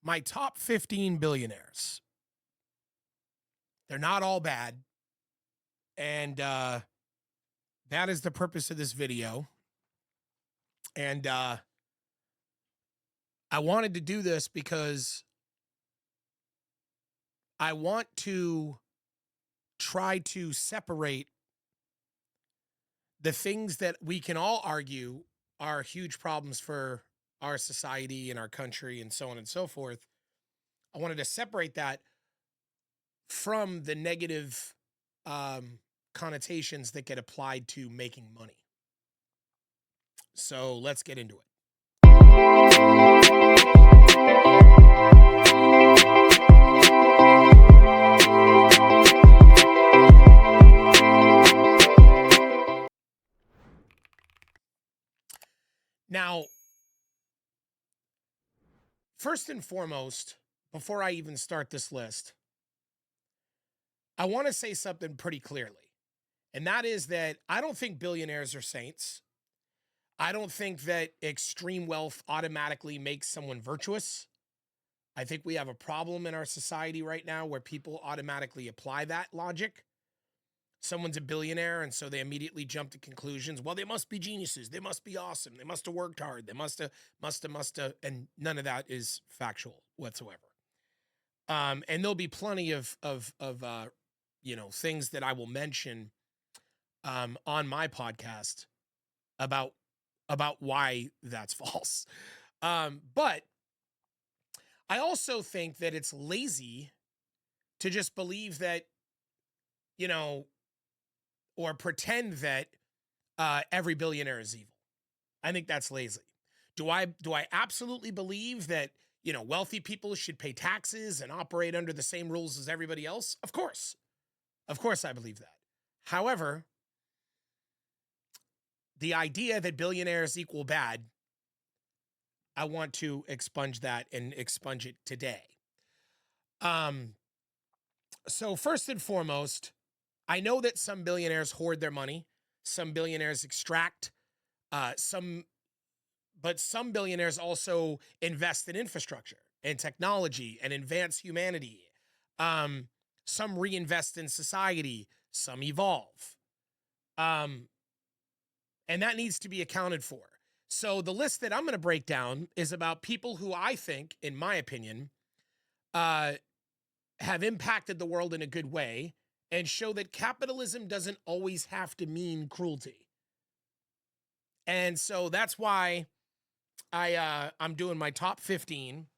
my top 15 billionaires. They're not all bad. And that is the purpose of this video. And I wanted to do this because I want to try to separate the things that we can all argue are huge problems for our society and our country and so on and so forth. I wanted to separate that from the negative connotations that get applied to making money. So let's get into it. Now, first and foremost, before I even start this list, I want to say something pretty clearly. And that is that I don't think billionaires are saints. I don't think that extreme wealth automatically makes someone virtuous. I think we have a problem in our society right now where people automatically apply that logic. Someone's a billionaire, and so they immediately jump to conclusions. Well, they must be geniuses. They must be awesome. They must have worked hard. They must have, and none of that is factual whatsoever. And there'll be plenty of things that I will mention on my podcast about why that's false. But I also think that it's lazy to just believe that, or pretend that every billionaire is evil. I think that's lazy. Do I absolutely believe that, wealthy people should pay taxes and operate under the same rules as everybody else? Of course. Of course I believe that. However, the idea that billionaires equal bad, I want to expunge that and expunge it today. So first and foremost, I know that some billionaires hoard their money. Some billionaires extract. But some billionaires also invest in infrastructure and technology and advance humanity. Some reinvest in society. Some evolve. And that needs to be accounted for. So the list that I'm going to break down is about people who I think, in my opinion, have impacted the world in a good way and show that capitalism doesn't always have to mean cruelty. And so that's why I'm doing my top 15.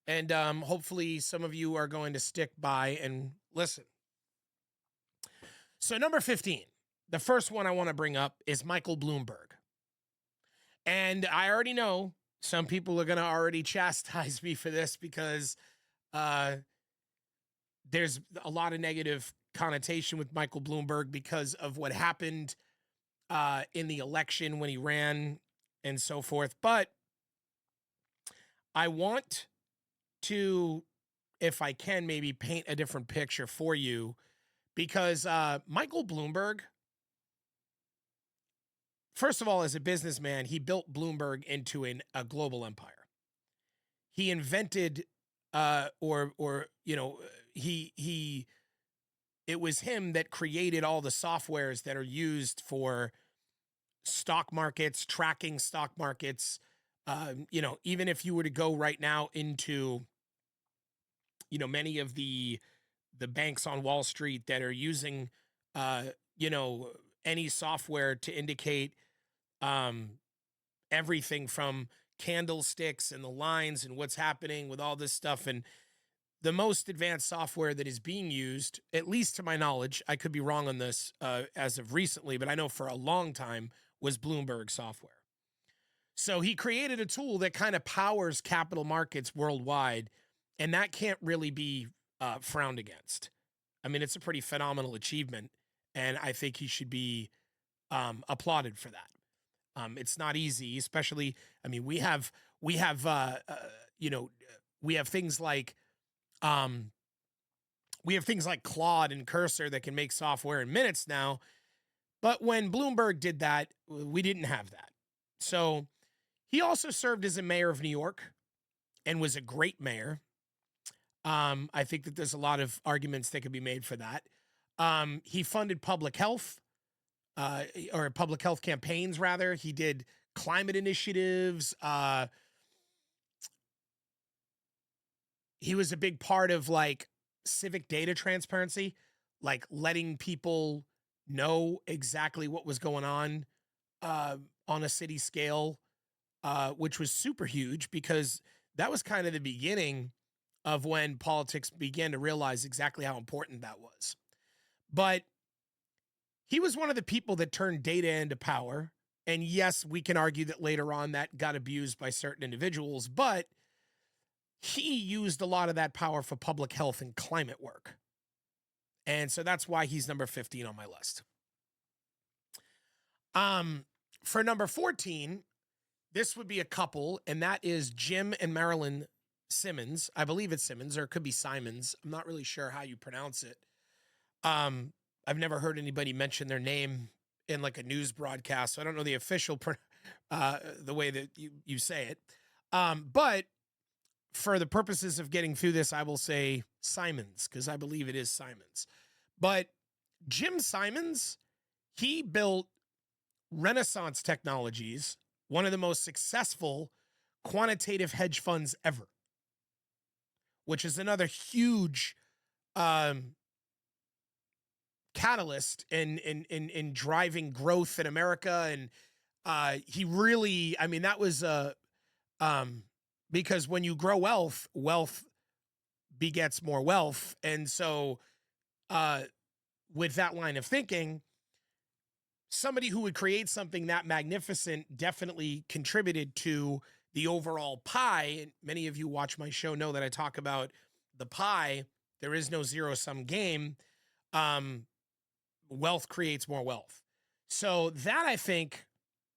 And hopefully some of you are going to stick by and listen. So number 15, the first one I want to bring up is Michael Bloomberg. And I already know some people are going to already chastise me for this because there's a lot of negative connotation with Michael Bloomberg because of what happened in the election when he ran and so forth. But I want to, if I can, maybe paint a different picture for you because Michael Bloomberg, first of all, as a businessman, he built Bloomberg into a global empire. He invented, it was him that created all the softwares that are used for stock markets, tracking stock markets. Even if you were to go right now into, many of the banks on Wall Street that are using, any software to indicate everything from candlesticks and the lines and what's happening with all this stuff. And the most advanced software that is being used, at least to my knowledge, I could be wrong on this as of recently, but I know for a long time was Bloomberg software. So he created a tool that kind of powers capital markets worldwide, and that can't really be frowned against. I mean, it's a pretty phenomenal achievement, and I think he should be applauded for that. It's not easy, especially, I mean, we have things like Claude and Cursor that can make software in minutes now. But when Bloomberg did that, we didn't have that. So he also served as a mayor of New York. and was a great mayor. I think that there's a lot of arguments that could be made for that. He funded public health, or public health campaigns, rather. He did climate initiatives. He was a big part of like civic data transparency, like letting people know exactly what was going on a city scale, which was super huge because that was kind of the beginning of when politics began to realize exactly how important that was. But he was one of the people that turned data into power. And yes, we can argue that later on that got abused by certain individuals, but he used a lot of that power for public health and climate work. And so that's why he's number 15 on my list. For number 14, this would be a couple, and that is Jim and Marilyn Simmons. I believe it's Simmons, or it could be Simons. I'm not really sure how you pronounce it. I've never heard anybody mention their name in like a news broadcast, so I don't know the official the way that you say it. But for the purposes of getting through this, I will say Simons, because I believe it is Simons. But Jim Simons, he built Renaissance Technologies, one of the most successful quantitative hedge funds ever, which is another huge catalyst in driving growth in America. And he really, I mean, that was because when you grow wealth, wealth begets more wealth. And so with that line of thinking, somebody who would create something that magnificent definitely contributed to the overall pie. And many of you watch my show know that I talk about the pie. There is no zero-sum game. Wealth creates more wealth. So that, I think,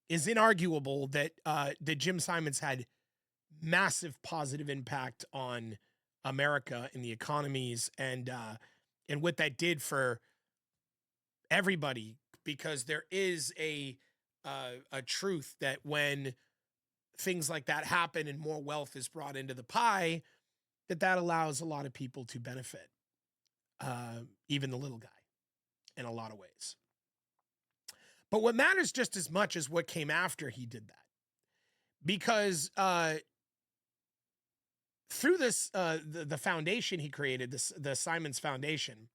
is inarguable that that Jim Simons had massive positive impact on America and the economies and what that did for everybody. Because there is a truth that when things like that happen and more wealth is brought into the pie, that allows a lot of people to benefit, even the little guy, in a lot of ways. But what matters just as much is what came after he did that. Because through this, the foundation he created, the Simons Foundation,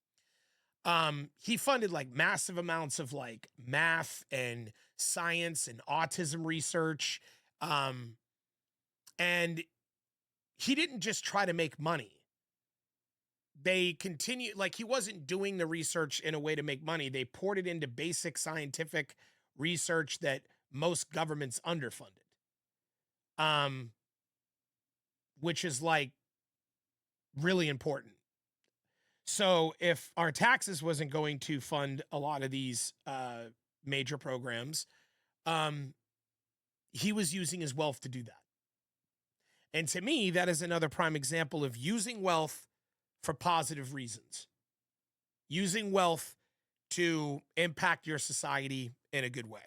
he funded like massive amounts of like math and science and autism research. And he didn't just try to make money. They continue, like he wasn't doing the research in a way to make money. They poured it into basic scientific research that most governments underfunded. Which is like really important. So if our taxes wasn't going to fund a lot of these major programs, he was using his wealth to do that. And to me, that is another prime example of using wealth for positive reasons. Using wealth to impact your society in a good way.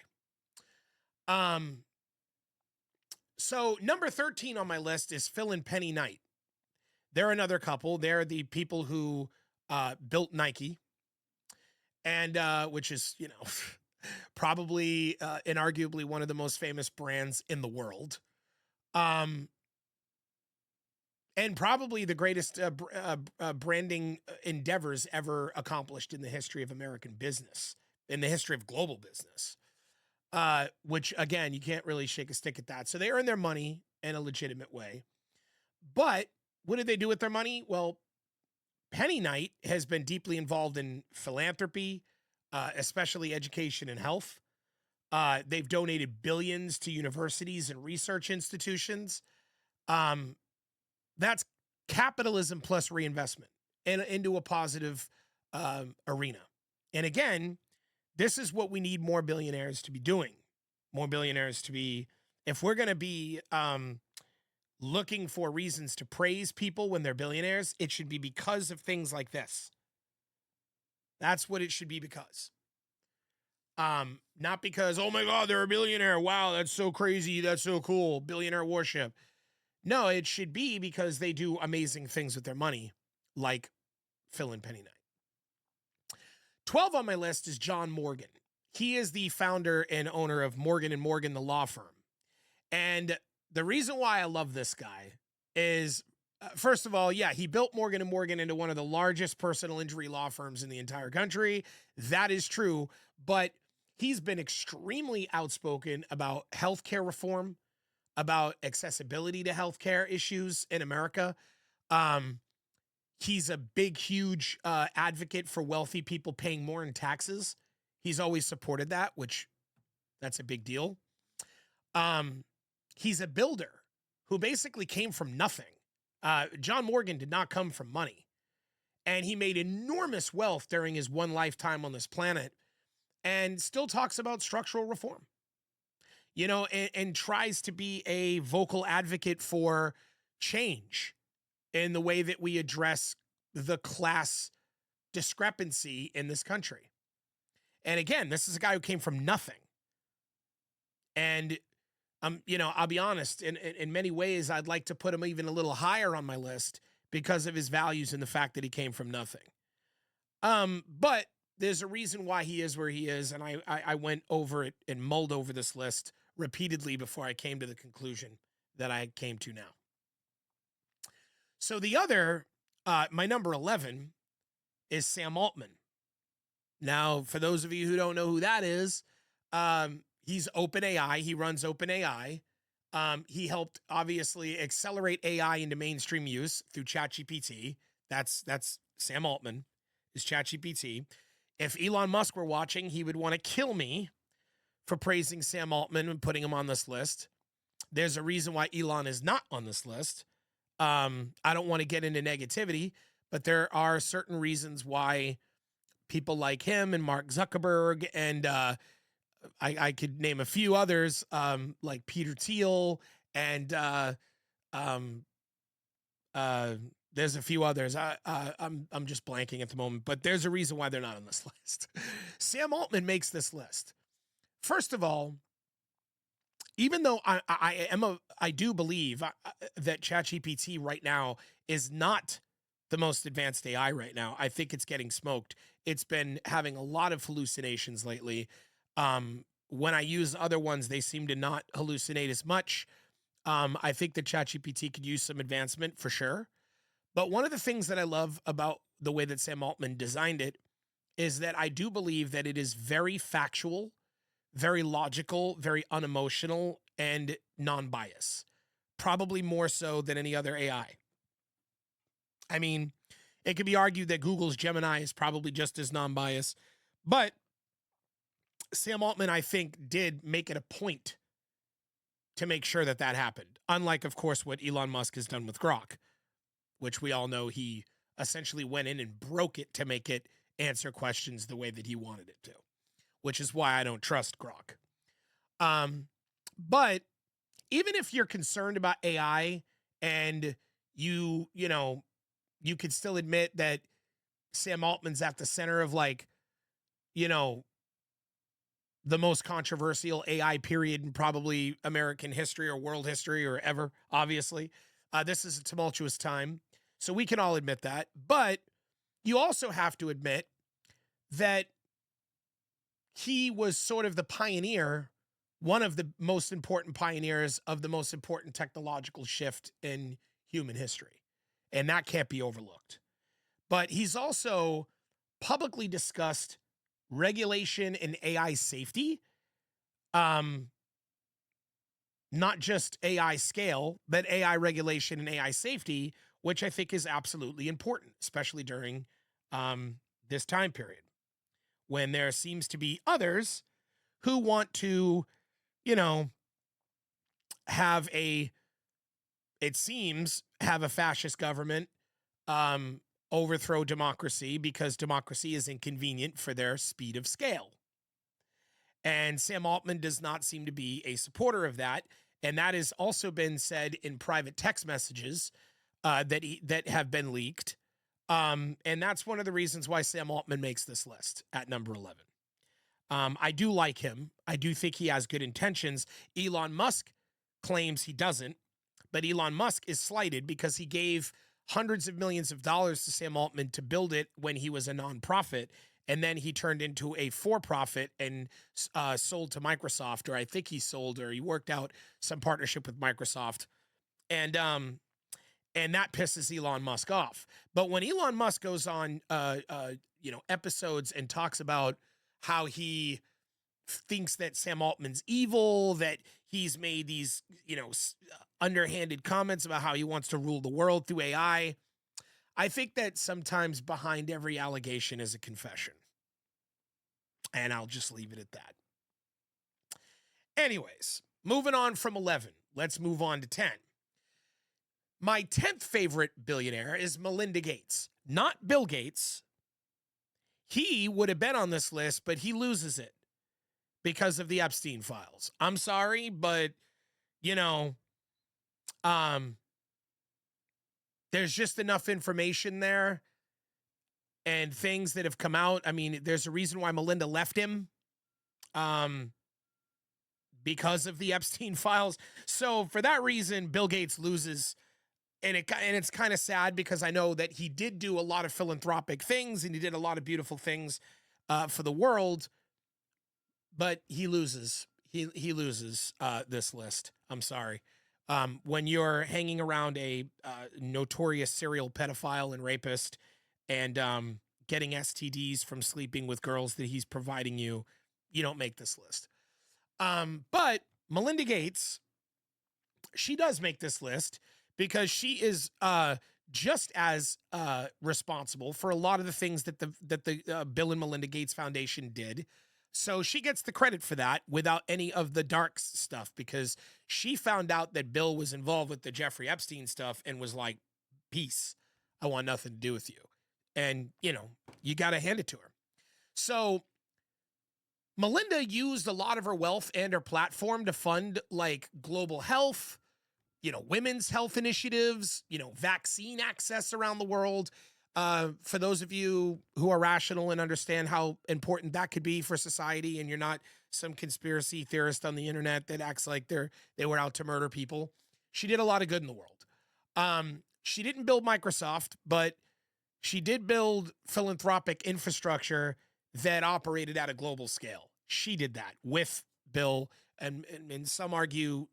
So number 13 on my list is Phil and Penny Knight. They're another couple. They're the people who built Nike, and which is, you know, probably inarguably one of the most famous brands in the world, and probably the greatest branding endeavors ever accomplished in the history of American business, in the history of global business. Which again, you can't really shake a stick at that. So they earn their money in a legitimate way. But what did they do with their money? Well, Penny Knight has been deeply involved in philanthropy, especially education and health. They've donated billions to universities and research institutions. That's capitalism plus reinvestment into a positive arena. And again, this is what we need more billionaires to be doing. More billionaires to be, if we're going to be looking for reasons to praise people when they're billionaires, it should be because of things like this. That's what it should be because. Not because, oh my God, they're a billionaire. Wow, that's so crazy. That's so cool. Billionaire worship. No, it should be because they do amazing things with their money, like Phil and Penny Night. 12 on my list is John Morgan. He is the founder and owner of Morgan & Morgan, the law firm. And the reason why I love this guy is, first of all, yeah, he built Morgan & Morgan into one of the largest personal injury law firms in the entire country. That is true. But he's been extremely outspoken about healthcare reform, about accessibility to healthcare issues in America. He's a big, huge advocate for wealthy people paying more in taxes. He's always supported that, which that's a big deal. He's a builder who basically came from nothing. John Morgan did not come from money, and he made enormous wealth during his one lifetime on this planet, and still talks about structural reform, and tries to be a vocal advocate for change in the way that we address the class discrepancy in this country. And again, this is a guy who came from nothing. And I'll be honest, in many ways, I'd like to put him even a little higher on my list because of his values and the fact that he came from nothing. But there's a reason why he is where he is, and I went over it and mulled over this list repeatedly before I came to the conclusion that I came to now. So the other, my number 11, is Sam Altman. Now, for those of you who don't know who that is, he's OpenAI. He runs OpenAI. He helped obviously accelerate AI into mainstream use through ChatGPT. That's Sam Altman is ChatGPT. If Elon Musk were watching, he would want to kill me for praising Sam Altman and putting him on this list. There's a reason why Elon is not on this list. I don't want to get into negativity, but there are certain reasons why people like him and Mark Zuckerberg and I could name a few others, like Peter Thiel and there's a few others. I'm just blanking at the moment, but there's a reason why they're not on this list. Sam Altman makes this list. First of all, even though I do believe that ChatGPT right now is not the most advanced AI right now. I think it's getting smoked. It's been having a lot of hallucinations lately. When I use other ones, they seem to not hallucinate as much. I think that ChatGPT could use some advancement for sure. But one of the things that I love about the way that Sam Altman designed it is that I do believe that it is very factual, very logical, very unemotional, and non-bias. Probably more so than any other AI. I mean, it could be argued that Google's Gemini is probably just as non-biased, but Sam Altman, I think, did make it a point to make sure that that happened. Unlike, of course, what Elon Musk has done with Grok, which we all know he essentially went in and broke it to make it answer questions the way that he wanted it to, which is why I don't trust Grok. But even if you're concerned about AI and you could still admit that Sam Altman's at the center of the most controversial AI period in probably American history or world history or ever, obviously. This is a tumultuous time. So we can all admit that. But you also have to admit that he was sort of the pioneer, one of the most important pioneers of the most important technological shift in human history. And that can't be overlooked. But he's also publicly discussed regulation and AI safety, not just AI scale, but AI regulation and AI safety, which I think is absolutely important, especially during this time period when there seems to be others who want to, have a fascist government, overthrow democracy because democracy is inconvenient for their speed of scale. And Sam Altman does not seem to be a supporter of that. And that has also been said in private text messages that have been leaked. And that's one of the reasons why Sam Altman makes this list at number 11. I do like him. I do think he has good intentions. Elon Musk claims he doesn't, but Elon Musk is slighted because he gave hundreds of millions of dollars to Sam Altman to build it when he was a nonprofit. And then he turned into a for-profit and sold to Microsoft, or I think he sold, or he worked out some partnership with Microsoft. And that pisses Elon Musk off. But when Elon Musk goes on, episodes and talks about how he thinks that Sam Altman's evil, that he's made these, underhanded comments about how he wants to rule the world through AI, I think that sometimes behind every allegation is a confession. And I'll just leave it at that. Anyways, moving on from 11, let's move on to 10. My 10th favorite billionaire is Melinda Gates, not Bill Gates. He would have been on this list, but he loses it because of the Epstein files. I'm sorry, but, there's just enough information there and things that have come out. I mean, there's a reason why Melinda left him because of the Epstein files. So for that reason, Bill Gates loses. And it's kind of sad because I know that he did do a lot of philanthropic things and he did a lot of beautiful things for the world, but he loses. He loses this list. I'm sorry. When you're hanging around a notorious serial pedophile and rapist and getting STDs from sleeping with girls that he's providing you, you don't make this list. But Melinda Gates, she does make this list because she is just as responsible for a lot of the things that the Bill and Melinda Gates Foundation did. So she gets the credit for that without any of the dark stuff, because she found out that Bill was involved with the Jeffrey Epstein stuff and was like, peace, I want nothing to do with you. And, you got to hand it to her. So Melinda used a lot of her wealth and her platform to fund like global health, women's health initiatives, vaccine access around the world. For those of you who are rational and understand how important that could be for society, and you're not some conspiracy theorist on the internet that acts like they were out to murder people, she did a lot of good in the world. She didn't build Microsoft, but she did build philanthropic infrastructure that operated at a global scale. She did that with Bill, and some argue,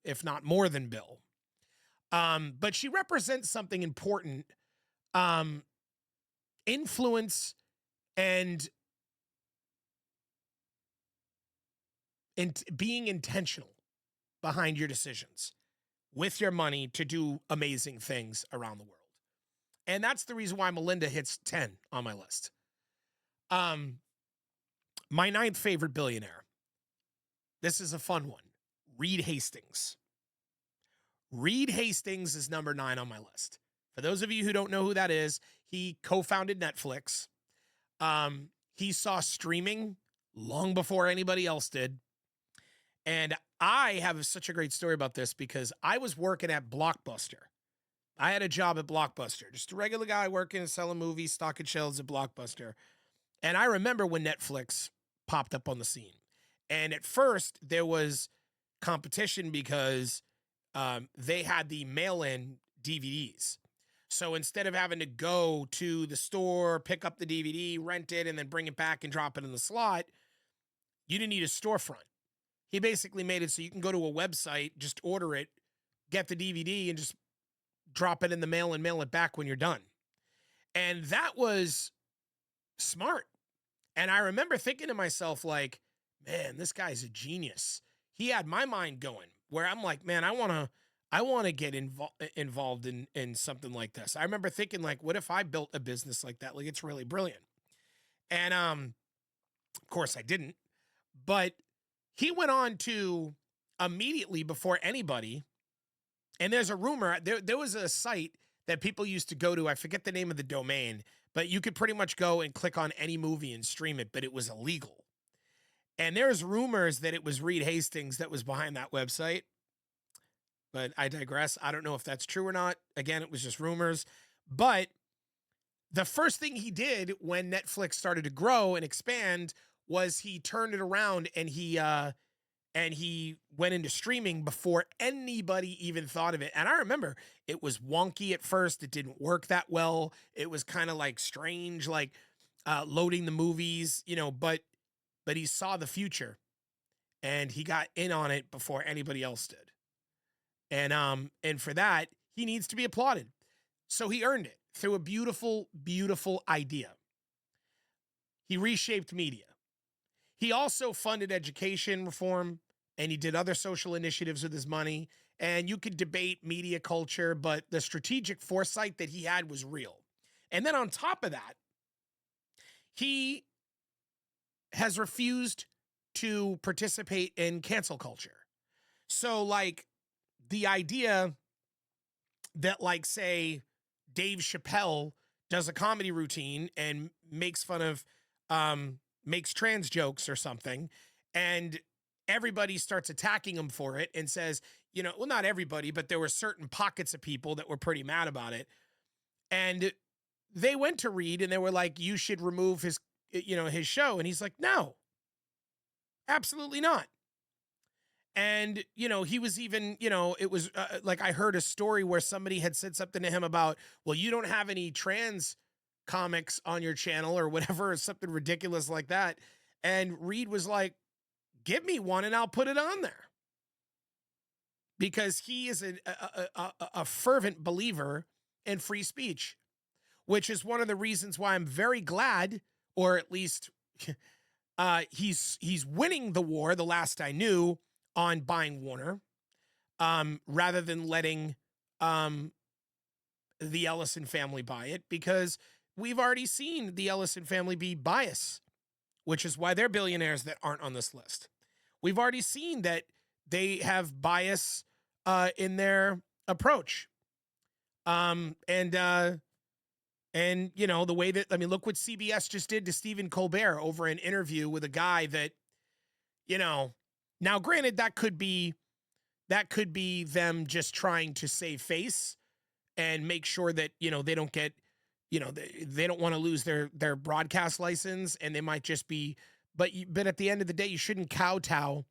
if not more than Bill. But she represents something important. Influence and being intentional behind your decisions with your money to do amazing things around the world. And that's the reason why Melinda hits 10 on my list. My 9th favorite billionaire. This is a fun one. Reed Hastings. Reed Hastings is number 9 on my list. For those of you who don't know who that is, he co-founded Netflix. He saw streaming long before anybody else did. And I have such a great story about this because I was working at Blockbuster. I had a job at Blockbuster, just a regular guy working and selling movies, stocking shelves at Blockbuster. And I remember when Netflix popped up on the scene. And at first, there was competition because they had the mail-in DVDs. So instead of having to go to the store, pick up the DVD, rent it, and then bring it back and drop it in the slot, you didn't need a storefront. He basically made it so you can go to a website, just order it, get the DVD, and just drop it in the mail and mail it back when you're done. And that was smart. And I remember thinking to myself, like, man, this guy's a genius. He had my mind going where I'm like, man, I want to get involved in something like this. I remember thinking, like, what if I built a business like that? Like, it's really brilliant. And of course I didn't. But he went on to immediately before anybody, and there's a rumor, there was a site that people used to go to, I forget the name of the domain, but you could pretty much go and click on any movie and stream it, but it was illegal. And there's rumors that it was Reed Hastings that was behind that website. But I digress. I don't know if that's true or not. Again, it was just rumors. But the first thing he did when Netflix started to grow and expand was he turned it around and he and he went into streaming before anybody even thought of it. And I remember it was wonky at first. It didn't work that well. It was kind of like strange, like loading the movies, but he saw the future and he got in on it before anybody else did. And for that, he needs to be applauded. So he earned it through a beautiful, beautiful idea. He reshaped media. He also funded education reform, and he did other social initiatives with his money. And you could debate media culture, but the strategic foresight that he had was real. And then on top of that, he has refused to participate in cancel culture. So, like, the idea that, like, say, Dave Chappelle does a comedy routine and makes fun of, makes trans jokes or something, and everybody starts attacking him for it and says, well, not everybody, but there were certain pockets of people that were pretty mad about it. And they went to Reed and they were like, you should remove his show. And he's like, no, absolutely not. And, he was even, it was like I heard a story where somebody had said something to him about, well, you don't have any trans comics on your channel or whatever, or something ridiculous like that. And Reed was like, give me one and I'll put it on there. Because he is a fervent believer in free speech, which is one of the reasons why I'm very glad, or at least he's winning the war, the last I knew, on buying Warner, rather than letting the Ellison family buy it, because we've already seen the Ellison family be biased, which is why they're billionaires that aren't on this list. We've already seen that they have bias in their approach. And the way that, look what CBS just did to Stephen Colbert over an interview with a guy that, now granted that could be them just trying to save face and make sure that, they don't get, they don't want to lose their broadcast license, and they might just be, but at the end of the day, you shouldn't kowtow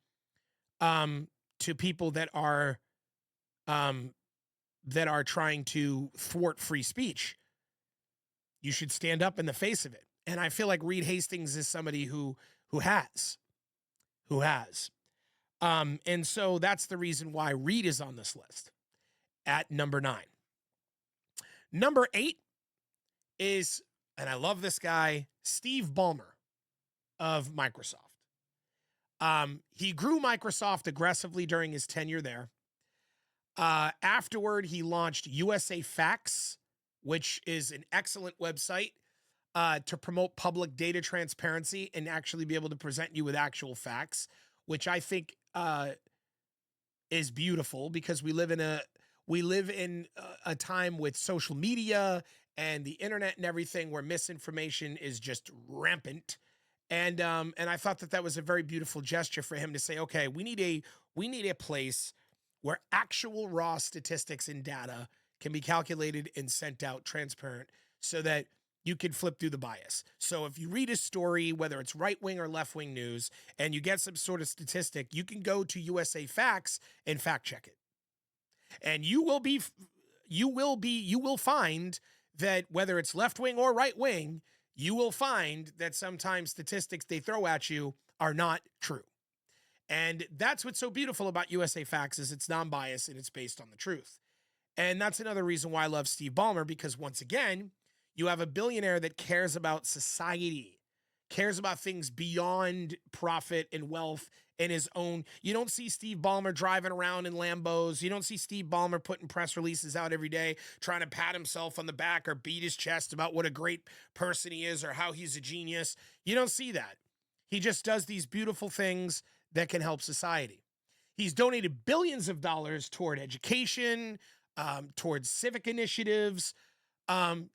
to people that are trying to thwart free speech. You should stand up in the face of it. And I feel like Reed Hastings is somebody who has. And so that's the reason why Reed is on this list at number 9. Number 8 is, and I love this guy, Steve Ballmer of Microsoft. He grew Microsoft aggressively during his tenure there. Afterward, he launched USA Facts, which is an excellent website to promote public data transparency and actually be able to present you with actual facts, which I think is beautiful, because we live in a time with social media and the internet and everything where misinformation is just rampant. And I thought that was a very beautiful gesture for him to say, okay, we need a place where actual raw statistics and data can be calculated and sent out transparent, so that you can flip through the bias. So if you read a story, whether it's right-wing or left-wing news, and you get some sort of statistic, you can go to USA Facts and fact check it. And you will find that whether it's left-wing or right-wing, you will find that sometimes statistics they throw at you are not true. And that's what's so beautiful about USA Facts, is it's non-biased and it's based on the truth. And that's another reason why I love Steve Ballmer, because once again, you have a billionaire that cares about society, cares about things beyond profit and wealth and his own. You don't see Steve Ballmer driving around in Lambos. You don't see Steve Ballmer putting press releases out every day, trying to pat himself on the back or beat his chest about what a great person he is or how he's a genius. You don't see that. He just does these beautiful things that can help society. He's donated billions of dollars toward education, towards civic initiatives.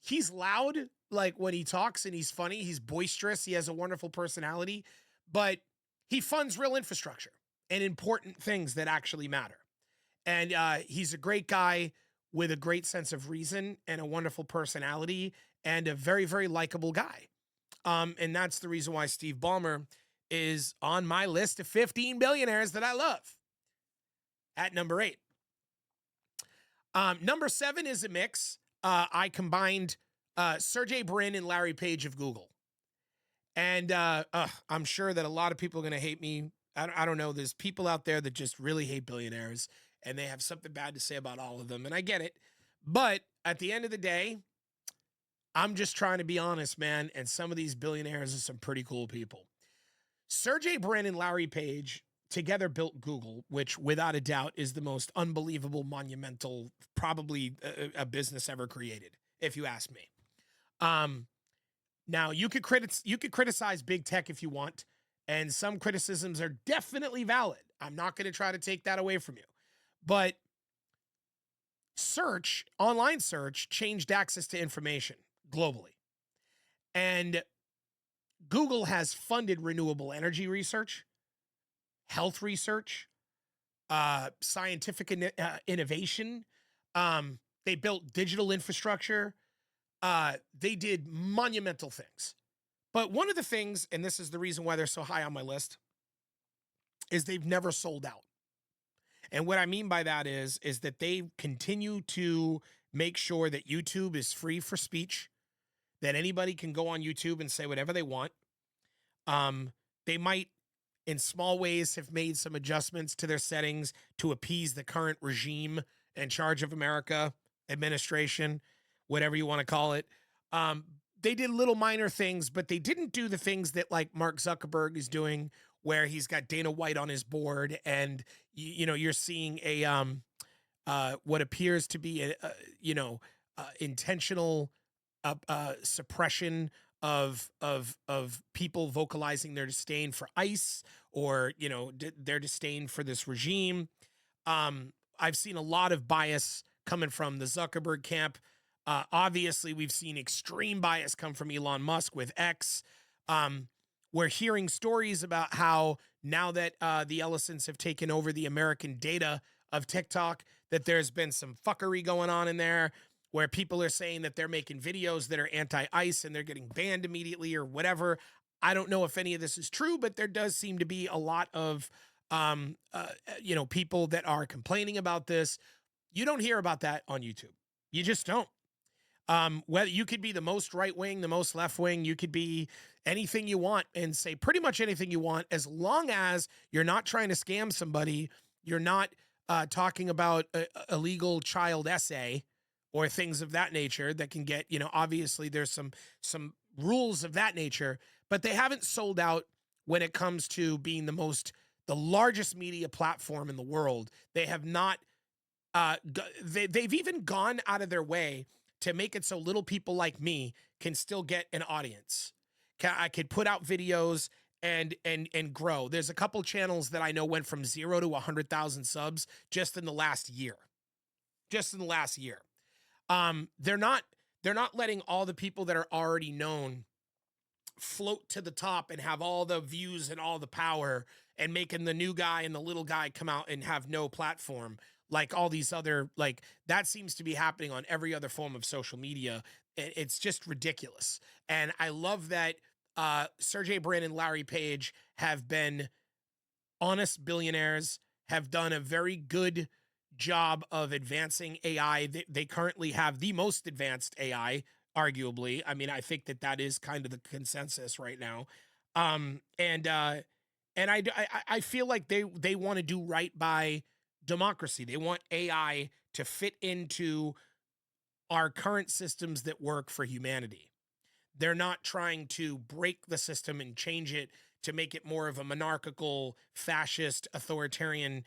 He's loud, like when he talks, and he's funny. He's boisterous. He has a wonderful personality, but he funds real infrastructure and important things that actually matter. And he's a great guy with a great sense of reason and a wonderful personality and a very, very likable guy. And that's the reason why Steve Ballmer is on my list of 15 billionaires that I love at number 8. Number 7 is a mix. I combined Sergey Brin and Larry Page of Google. And I'm sure that a lot of people are going to hate me. I don't know. There's people out there that just really hate billionaires, and they have something bad to say about all of them. And I get it. But at the end of the day, I'm just trying to be honest, man. And some of these billionaires are some pretty cool people. Sergey Brin and Larry Page together built Google, which without a doubt is the most unbelievable, monumental, probably a business ever created, if you ask me. Now you could criticize big tech if you want, and some criticisms are definitely valid. I'm not going to try to take that away from you. But online search changed access to information globally. And Google has funded renewable energy research, health research, scientific innovation. They built digital infrastructure. They did monumental things. But one of the things, and this is the reason why they're so high on my list, is they've never sold out. And what I mean by that is that they continue to make sure that YouTube is free for speech, that anybody can go on YouTube and say whatever they want. They might, in small ways, have made some adjustments to their settings to appease the current regime in charge of America, administration, whatever you want to call it. They did little minor things, but they didn't do the things that like Mark Zuckerberg is doing, where he's got Dana White on his board, and you're seeing a what appears to be a intentional suppression of people vocalizing their disdain for ICE, or their disdain for this regime. I've seen a lot of bias coming from the Zuckerberg camp. Obviously, we've seen extreme bias come from Elon Musk with X. We're hearing stories about how now that the Ellisons have taken over the American data of TikTok, that there's been some fuckery going on in there, where people are saying that they're making videos that are anti-ICE and they're getting banned immediately or whatever. I don't know if any of this is true, but there does seem to be a lot of people that are complaining about this. You don't hear about that on YouTube. You just don't. Whether you could be the most right wing, the most left wing, you could be anything you want and say pretty much anything you want, as long as you're not trying to scam somebody, you're not talking about a illegal child essay or things of that nature that can get, obviously there's some rules of that nature, but they haven't sold out when it comes to being the largest media platform in the world. They have not, they've even gone out of their way to make it so little people like me can still get an audience. I could put out videos and grow. There's a couple channels that I know went from 0 to 100,000 subs just in the last year. They're not letting all the people that are already known float to the top and have all the views and all the power, and making the new guy and the little guy come out and have no platform. Like all these other, that seems to be happening on every other form of social media. It's just ridiculous. And I love that Sergey Brin and Larry Page have been honest billionaires, have done a very good job of advancing AI. They currently have the most advanced AI, arguably. I mean, I think that is kind of the consensus right now. And I feel like they want to do right by democracy. They want AI to fit into our current systems that work for humanity. They're not trying to break the system and change it to make it more of a monarchical, fascist, authoritarian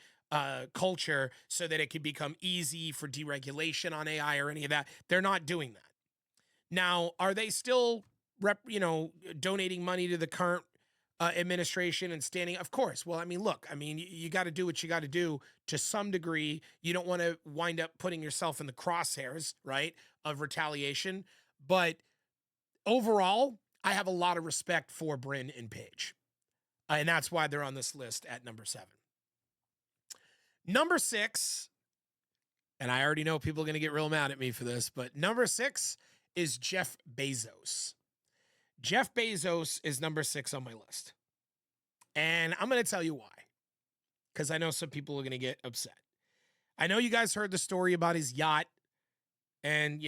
culture so that it can become easy for deregulation on AI or any of that. They're not doing that. Now, are they still donating money to the current administration and standing? Of course. Well, I mean, look, you got to do what you got to do to some degree. You don't want to wind up putting yourself in the crosshairs, right, of retaliation. But overall, I have a lot of respect for Brin and Page. And that's why they're on this list at number 7. Number 6, and I already know people are going to get real mad at me for this, but number 6 is Jeff Bezos. Jeff Bezos is number 6 on my list. And I'm going to tell you why, because I know some people are going to get upset. I know you guys heard the story about his yacht. And,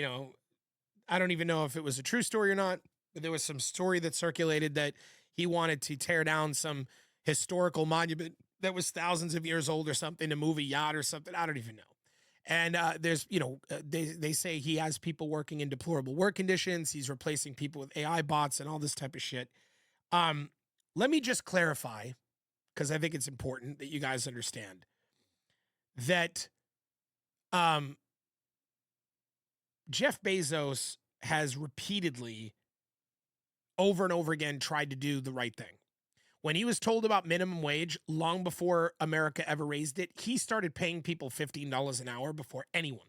I don't even know if it was a true story or not, but there was some story that circulated that he wanted to tear down some historical monument that was thousands of years old or something to move a yacht or something. I don't even know. And they say he has people working in deplorable work conditions. He's replacing people with AI bots and all this type of shit. Let me just clarify, because I think it's important that you guys understand that Jeff Bezos has repeatedly, over and over again, tried to do the right thing. When he was told about minimum wage long before America ever raised it, he started paying people $15 an hour before anybody.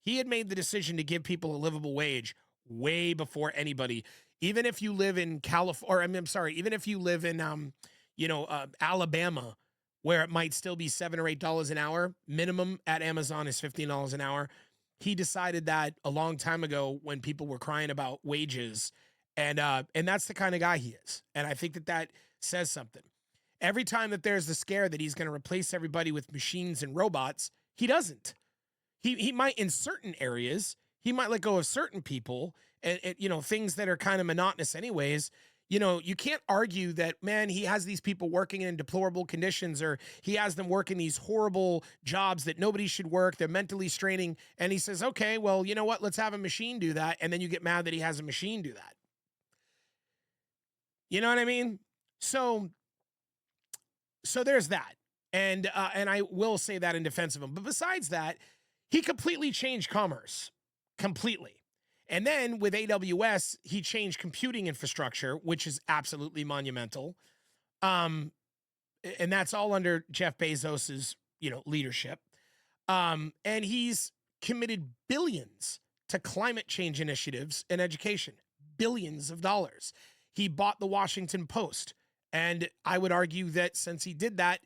He had made the decision to give people a livable wage way before anybody. Even if you live in even if you live in, Alabama, where it might still be $7 or $8 an hour, minimum at Amazon is $15 an hour. He decided that a long time ago when people were crying about wages. And that's the kind of guy he is. And I think that says something. Every time that there's the scare that he's going to replace everybody with machines and robots, he doesn't. He might in certain areas. He might let go of certain people and things that are kind of monotonous anyways. You can't argue that, man, he has these people working in deplorable conditions, or he has them working these horrible jobs that nobody should work. They're mentally straining. And he says, okay, well, you know what? Let's have a machine do that. And then you get mad that he has a machine do that. You know what I mean? So there's that. And I will say that in defense of him. But besides that, he completely changed commerce. Completely. And then with AWS, he changed computing infrastructure, which is absolutely monumental. And that's all under Jeff Bezos's, leadership. And he's committed billions to climate change initiatives in education. Billions of dollars. He bought the Washington Post. And I would argue that since he did that,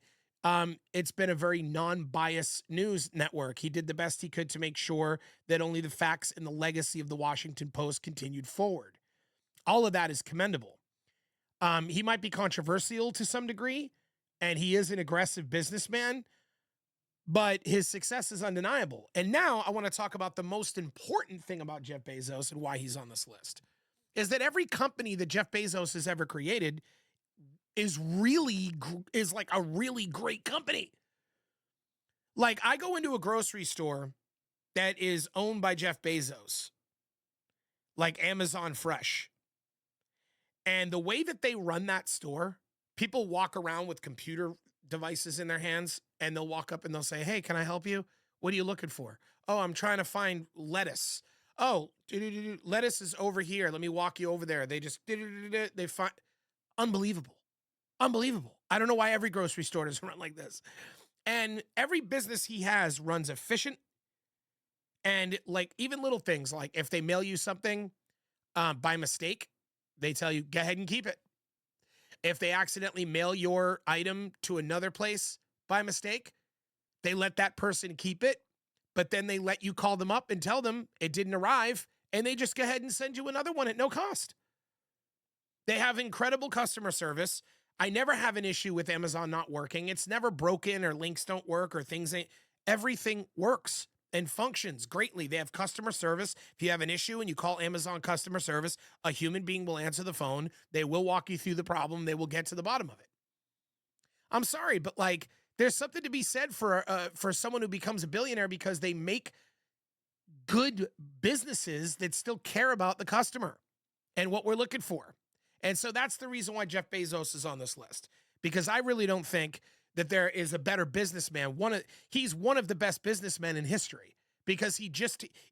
it's been a very non-biased news network. He did the best he could to make sure that only the facts and the legacy of the Washington Post continued forward. All of that is commendable. He might be controversial to some degree, and he is an aggressive businessman, but his success is undeniable. And now I want to talk about the most important thing about Jeff Bezos and why he's on this list. Is that every company that Jeff Bezos has ever created is like a really great company. Like, I go into a grocery store that is owned by Jeff Bezos, like Amazon Fresh. And the way that they run that store, people walk around with computer devices in their hands, and they'll walk up and they'll say, hey, can I help you? What are you looking for? Oh, I'm trying to find lettuce. Oh, lettuce is over here. Let me walk you over there. They just, they find, unbelievable. Unbelievable. I don't know why every grocery store doesn't run like this. And every business he has runs efficient. And like even little things, like if they mail you something by mistake, they tell you, go ahead and keep it. If they accidentally mail your item to another place by mistake, they let that person keep it. But then they let you call them up and tell them it didn't arrive. And they just go ahead and send you another one at no cost. They have incredible customer service. I never have an issue with Amazon not working. It's never broken or links don't work or things ain't. Everything works and functions greatly. They have customer service. If you have an issue and you call Amazon customer service, a human being will answer the phone. They will walk you through the problem. They will get to the bottom of it. I'm sorry, but like, there's something to be said for someone who becomes a billionaire because they make good businesses that still care about the customer and what we're looking for. And so that's the reason why Jeff Bezos is on this list, because I really don't think that there is a better businessman. He's one of the best businessmen in history, because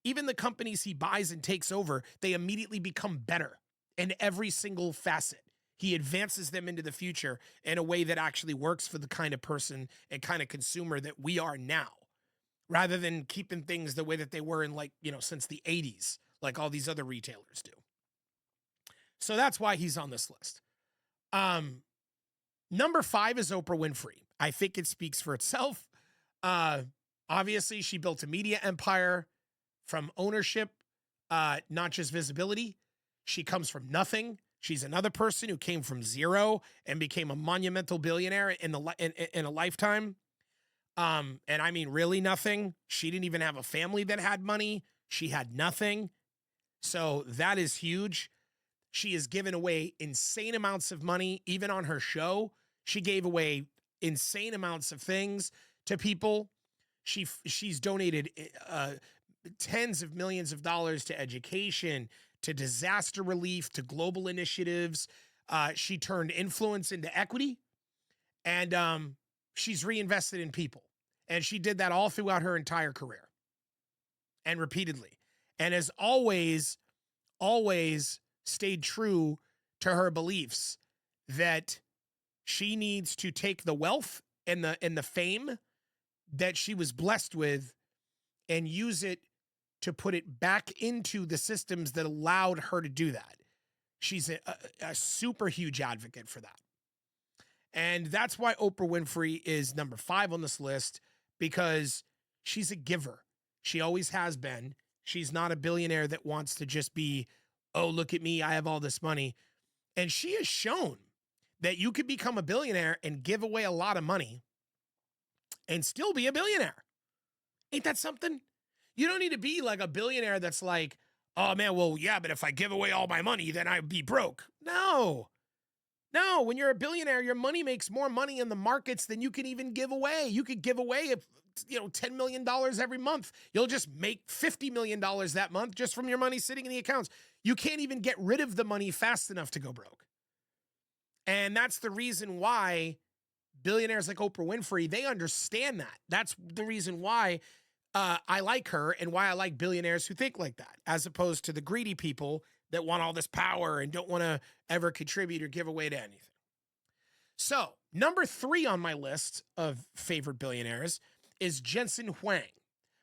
even the companies he buys and takes over, they immediately become better in every single facet. He advances them into the future in a way that actually works for the kind of person and kind of consumer that we are now, rather than keeping things the way that they were in since the 80s, like all these other retailers do. So that's why he's on this list. Number 5 is Oprah Winfrey. I think it speaks for itself. Obviously, she built a media empire from ownership, not just visibility. She comes from nothing. She's another person who came from zero and became a monumental billionaire in a lifetime. And I mean, really nothing. She didn't even have a family that had money. She had nothing. So that is huge. She has given away insane amounts of money, even on her show. She gave away insane amounts of things to people. She's donated tens of millions of dollars to education, to disaster relief, to global initiatives. She turned influence into equity, and she's reinvested in people. And she did that all throughout her entire career and repeatedly. And has always stayed true to her beliefs that she needs to take the wealth and the fame that she was blessed with and use it to put it back into the systems that allowed her to do that. She's a super huge advocate for that. And that's why Oprah Winfrey is number 5 on this list, because she's a giver. She always has been. She's not a billionaire that wants to just be, oh, look at me, I have all this money. And she has shown that you could become a billionaire and give away a lot of money and still be a billionaire. Ain't that something? You don't need to be like a billionaire that's like, oh man, well, yeah, but if I give away all my money, then I'd be broke. No, when you're a billionaire, your money makes more money in the markets than you can even give away. You could give away, $10 million every month. You'll just make $50 million that month just from your money sitting in the accounts. You can't even get rid of the money fast enough to go broke. And that's the reason why billionaires like Oprah Winfrey, they understand that. That's the reason why I like her and why I like billionaires who think like that, as opposed to the greedy people that want all this power and don't want to ever contribute or give away to anything. So, number 3 on my list of favorite billionaires is Jensen Huang.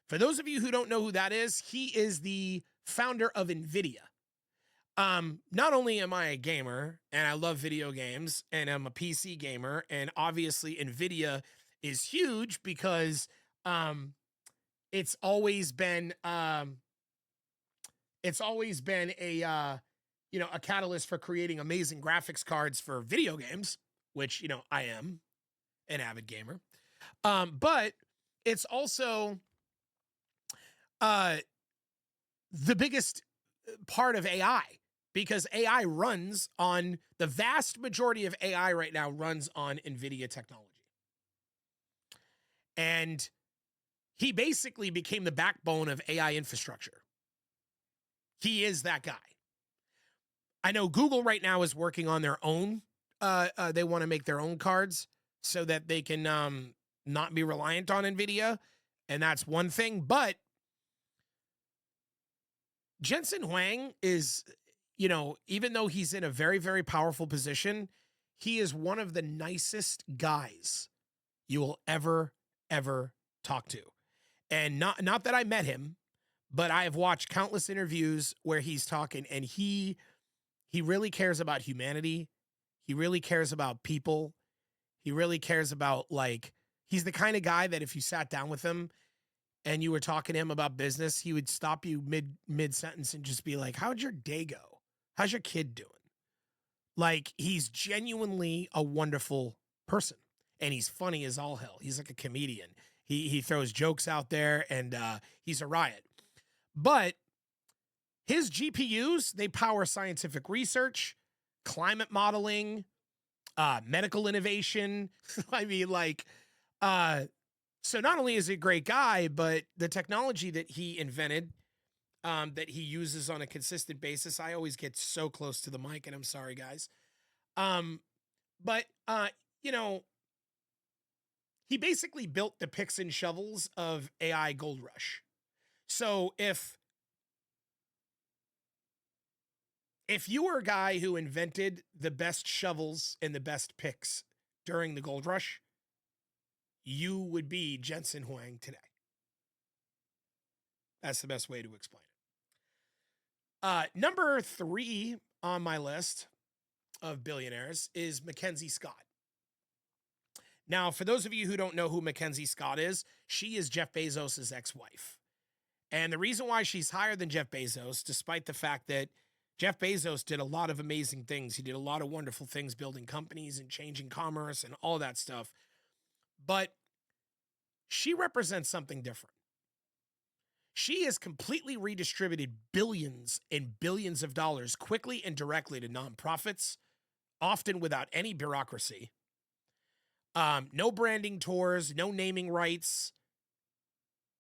For those of you who don't know who that is, he is the founder of NVIDIA. Not only am I a gamer and I love video games and I'm a PC gamer, and obviously NVIDIA is huge because it's always been a a catalyst for creating amazing graphics cards for video games, which I am an avid gamer. But it's also the biggest part of AI, because AI runs on, the vast majority of AI right now runs on NVIDIA technology. And he basically became the backbone of AI infrastructure. He is that guy. I know Google right now is working on their own. They want to make their own cards so that they can not be reliant on NVIDIA. And that's one thing. But Jensen Huang is, even though he's in a very, very powerful position, he is one of the nicest guys you will ever talk to. And not that I met him, but I have watched countless interviews where he's talking, and he really cares about humanity. He really cares about people. He really cares about, he's the kind of guy that if you sat down with him and you were talking to him about business, he would stop you mid sentence and just be like, how'd your day go? How's your kid doing? He's genuinely a wonderful person, and he's funny as all hell. He's like a comedian. He throws jokes out there, and he's a riot. But his GPUs, they power scientific research, climate modeling, medical innovation. I mean, so not only is he a great guy, but the technology that he invented, that he uses on a consistent basis. I always get so close to the mic, and I'm sorry, guys. But he basically built the picks and shovels of AI gold rush. So if you were a guy who invented the best shovels and the best picks during the gold rush, you would be Jensen Huang today. That's the best way to explain it. Number 3 on my list of billionaires is Mackenzie Scott. Now, for those of you who don't know who Mackenzie Scott is, she is Jeff Bezos' ex-wife. And the reason why she's higher than Jeff Bezos, despite the fact that Jeff Bezos did a lot of amazing things. He did a lot of wonderful things building companies and changing commerce and all that stuff. But she represents something different. She has completely redistributed billions and billions of dollars quickly and directly to nonprofits, often without any bureaucracy. No branding tours, no naming rights,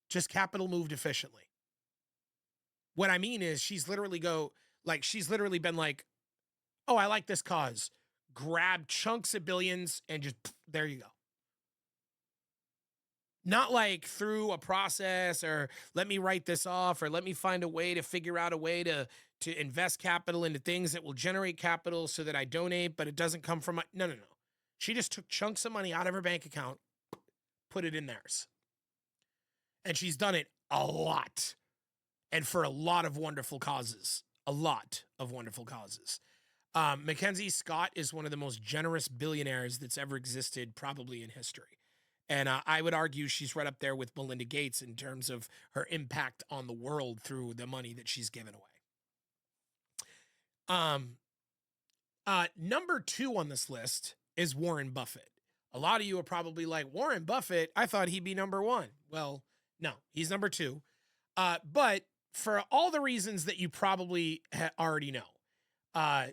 just capital moved efficiently. What I mean is she's literally been like, oh, I like this cause. Grab chunks of billions and just there you go. Not like through a process or let me write this off or let me find a way to figure out a way to invest capital into things that will generate capital so that I donate, but it doesn't come from my no. She just took chunks of money out of her bank account, put it in theirs. And she's done it a lot. And for a lot of wonderful causes. A lot of wonderful causes. Mackenzie Scott is one of the most generous billionaires that's ever existed, probably in history. And I would argue she's right up there with Melinda Gates in terms of her impact on the world through the money that she's given away. Number 2 on this list is Warren Buffett. A lot of you are probably like, Warren Buffett, I thought he'd be number 1. Well, no, he's number 2. But for all the reasons that you probably already know,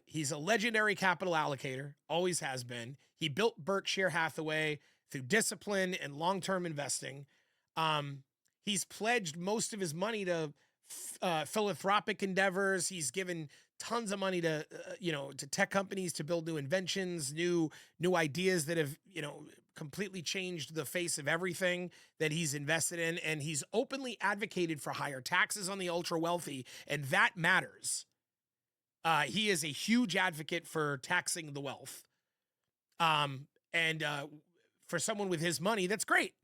he's a legendary capital allocator, always has been. He built Berkshire Hathaway through discipline and long-term investing. He's pledged most of his money to philanthropic endeavors. He's given tons of money to tech companies to build new inventions, new ideas that have, completely changed the face of everything that he's invested in. And he's openly advocated for higher taxes on the ultra wealthy. And that matters. He is a huge advocate for taxing the wealth. And for someone with his money, that's great.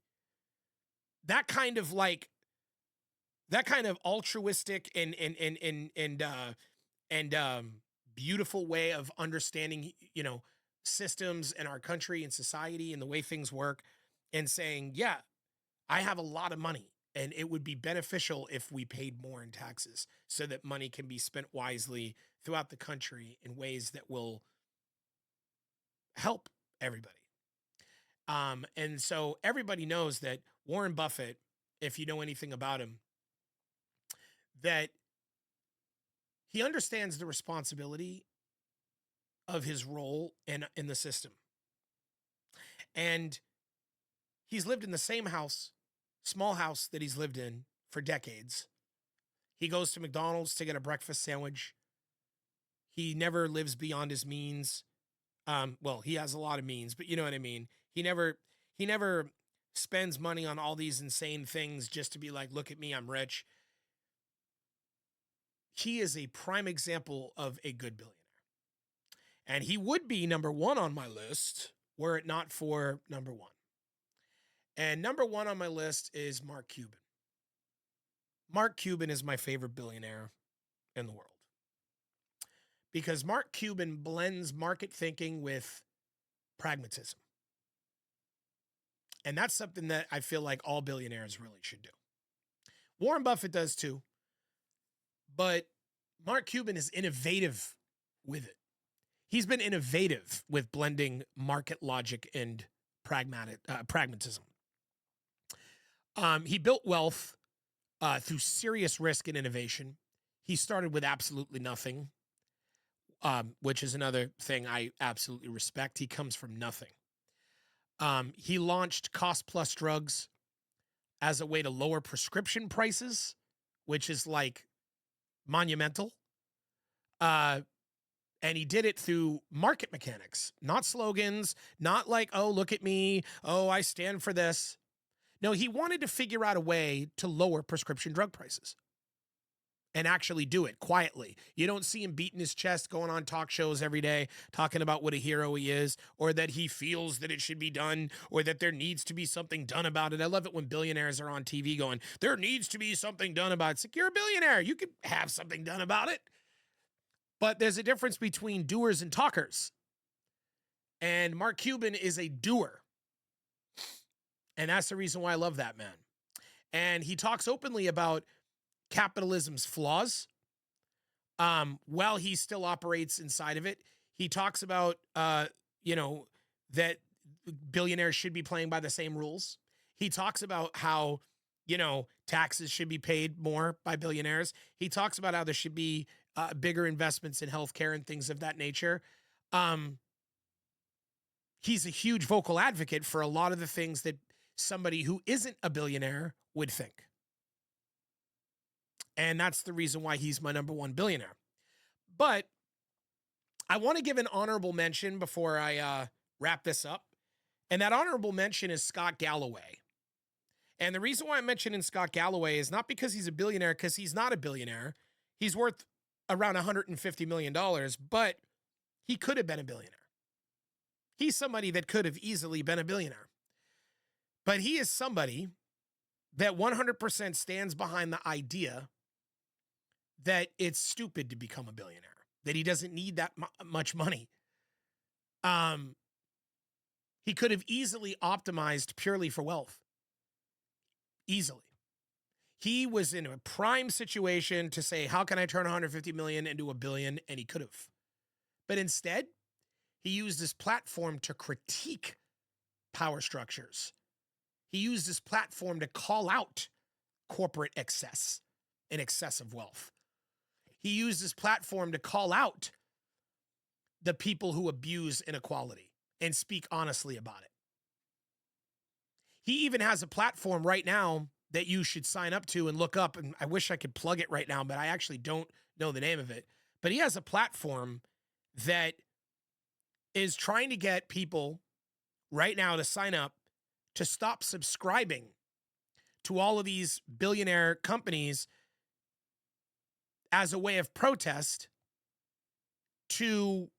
That kind of altruistic and beautiful way of understanding, systems in our country and society and the way things work, and saying, yeah, I have a lot of money and it would be beneficial if we paid more in taxes so that money can be spent wisely throughout the country in ways that will help everybody. And so everybody knows that Warren Buffett, if you know anything about him, that he understands the responsibility of his role in the system. And he's lived in the same house, small house that he's lived in for decades. He goes to McDonald's to get a breakfast sandwich. He never lives beyond his means. Well, he has a lot of means, but you know what I mean? He never spends money on all these insane things just to be like, look at me, I'm rich. He is a prime example of a good billionaire. And he would be number 1 on my list were it not for number 1. And number 1 on my list is Mark Cuban. Mark Cuban is my favorite billionaire in the world. Because Mark Cuban blends market thinking with pragmatism. And that's something that I feel like all billionaires really should do. Warren Buffett does too. But Mark Cuban is innovative with it. He's been innovative with blending market logic and pragmatism. He built wealth through serious risk and innovation. He started with absolutely nothing, which is another thing I absolutely respect. He comes from nothing. He launched cost plus drugs as a way to lower prescription prices, which is like monumental. And he did it through market mechanics, not slogans, not like, oh, look at me. Oh, I stand for this. No, he wanted to figure out a way to lower prescription drug prices and actually do it quietly. You don't see him beating his chest, going on talk shows every day, talking about what a hero he is, or that he feels that it should be done, or that there needs to be something done about it. I love it when billionaires are on TV going, there needs to be something done about it. It's like, you're a billionaire. You could have something done about it. But there's a difference between doers and talkers. And Mark Cuban is a doer. And that's the reason why I love that man. And he talks openly about capitalism's flaws, while he still operates inside of it. He talks about, you know, that billionaires should be playing by the same rules. He talks about how, taxes should be paid more by billionaires. He talks about how there should be bigger investments in healthcare and things of that nature. Um, he's a huge vocal advocate for a lot of the things that somebody who isn't a billionaire would think. And that's the reason why he's my number one billionaire. But I want to give an honorable mention before I wrap this up. And that honorable mention is Scott Galloway. And the reason why I'm mentioning Scott Galloway is not because he's a billionaire, because he's not a billionaire. He's worth around $150 million, but he could have been a billionaire. He's somebody that could have easily been a billionaire. But he is somebody that 100% stands behind the idea that it's stupid to become a billionaire, that he doesn't need that much money. He could have easily optimized purely for wealth. Easily. He was in a prime situation to say, how can I turn 150 million into $1 billion? And he could have. But instead, he used his platform to critique power structures. He used his platform to call out corporate excess and excessive wealth. He used his platform to call out the people who abuse inequality and speak honestly about it. He even has a platform right now that you should sign up to and look up. And I wish I could plug it right now, but I actually don't know the name of it. But he has a platform that is trying to get people right now to sign up to stop subscribing to all of these billionaire companies as a way of protest to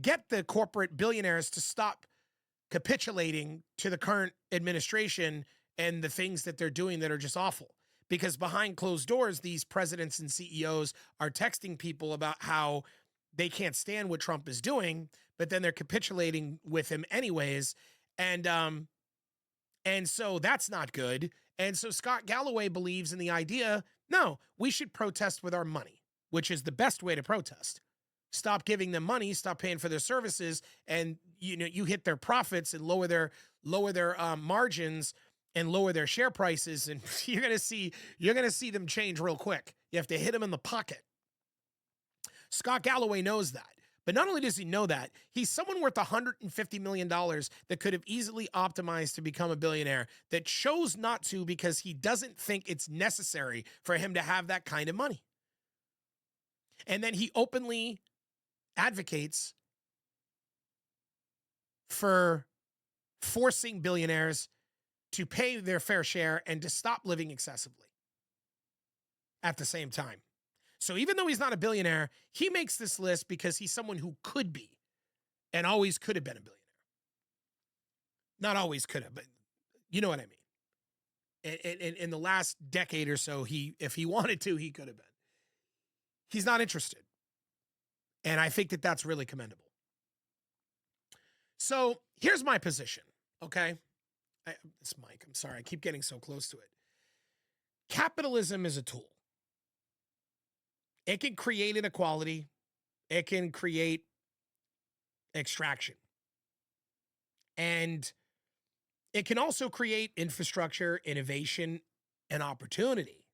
get the corporate billionaires to stop capitulating to the current administration and the things that they're doing that are just awful. Because behind closed doors, these presidents and CEOs are texting people about how they can't stand what Trump is doing, but then they're capitulating with him anyways. And so that's not good. And so Scott Galloway believes in the idea, no, we should protest with our money, which is the best way to protest. Stop giving them money, stop paying for their services, and you hit their profits and lower their margins and lower their share prices, and you're gonna see them change real quick. You have to hit them in the pocket. Scott Galloway knows that. But not only does he know that, he's someone worth $150 million that could have easily optimized to become a billionaire, that chose not to because he doesn't think it's necessary for him to have that kind of money. And then he openly advocates for forcing billionaires to pay their fair share and to stop living excessively at the same time. So even though he's not a billionaire, he makes this list because he's someone who could be and always could have been a billionaire. Not always could have, but you know what I mean. In the last decade or so, if he wanted to, he could have been. He's not interested. And I think that that's really commendable. So here's my position, okay? This mic, I'm sorry, I keep getting so close to it. Capitalism is a tool. It can create inequality. It can create extraction. And it can also create infrastructure, innovation, and opportunity.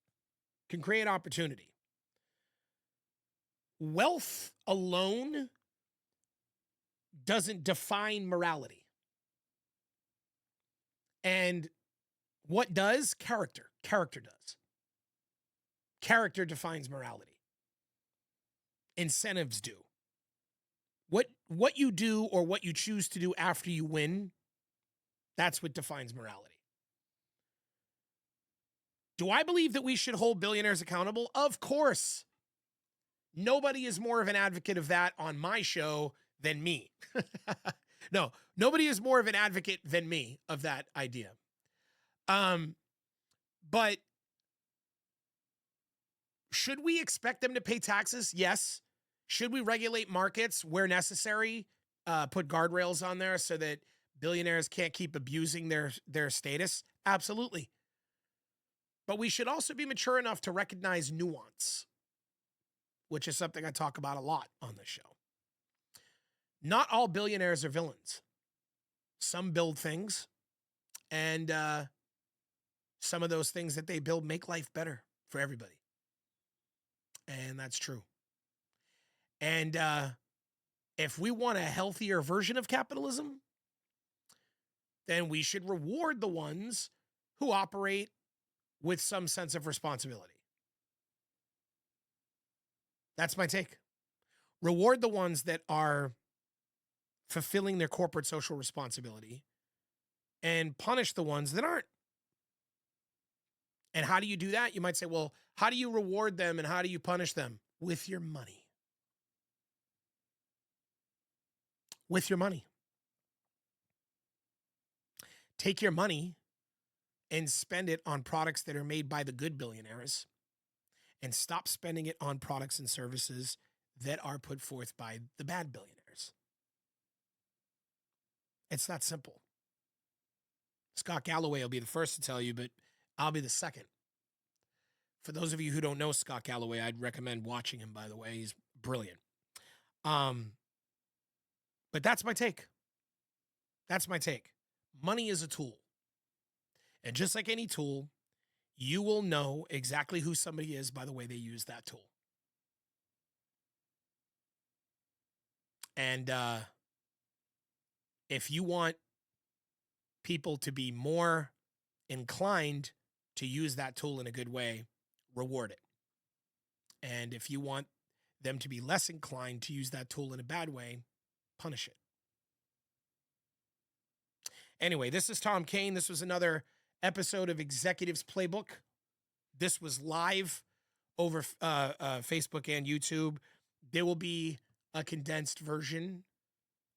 It can create opportunity. Wealth alone doesn't define morality. And what does? Character. Character does. Character defines morality. Incentives do. What you do or what you choose to do after you win, that's what defines morality. Do I believe that we should hold billionaires accountable? Of course. Nobody is more of an advocate of that on my show than me. No, nobody is more of an advocate than me of that idea. But should we expect them to pay taxes? Yes. Should we regulate markets where necessary? Put guardrails on there so that billionaires can't keep abusing their status? Absolutely. But we should also be mature enough to recognize nuance, which is something I talk about a lot on this show. Not all billionaires are villains. Some build things, and some of those things that they build make life better for everybody. And that's true. And if we want a healthier version of capitalism, then we should reward the ones who operate with some sense of responsibility. That's my take. Reward the ones that are fulfilling their corporate social responsibility and punish the ones that aren't. And how do you do that? You might say, well, how do you reward them and how do you punish them? With your money. With your money. Take your money and spend it on products that are made by the good billionaires, and stop spending it on products and services that are put forth by the bad billionaires. It's that simple. Scott Galloway will be the first to tell you, but I'll be the second. For those of you who don't know Scott Galloway, I'd recommend watching him, by the way. He's brilliant. But that's my take. That's my take. Money is a tool. And just like any tool, you will know exactly who somebody is by the way they use that tool. And if you want people to be more inclined to use that tool in a good way, reward it. And if you want them to be less inclined to use that tool in a bad way, punish it. Anyway, this is Tom Kane. This was another episode of Executives Playbook. This was live over Facebook and YouTube. There will be a condensed version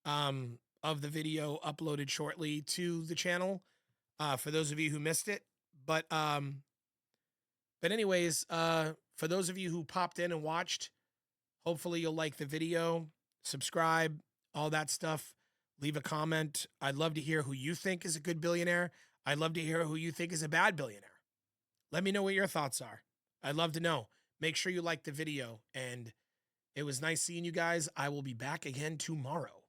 of the video uploaded shortly to the channel for those of you who missed it. But anyways, for those of you who popped in and watched, hopefully you'll like the video, subscribe, all that stuff. Leave a comment. I'd love to hear who you think is a good billionaire. I'd love to hear who you think is a bad billionaire. Let me know what your thoughts are. I'd love to know. Make sure you like the video. And it was nice seeing you guys. I will be back again tomorrow.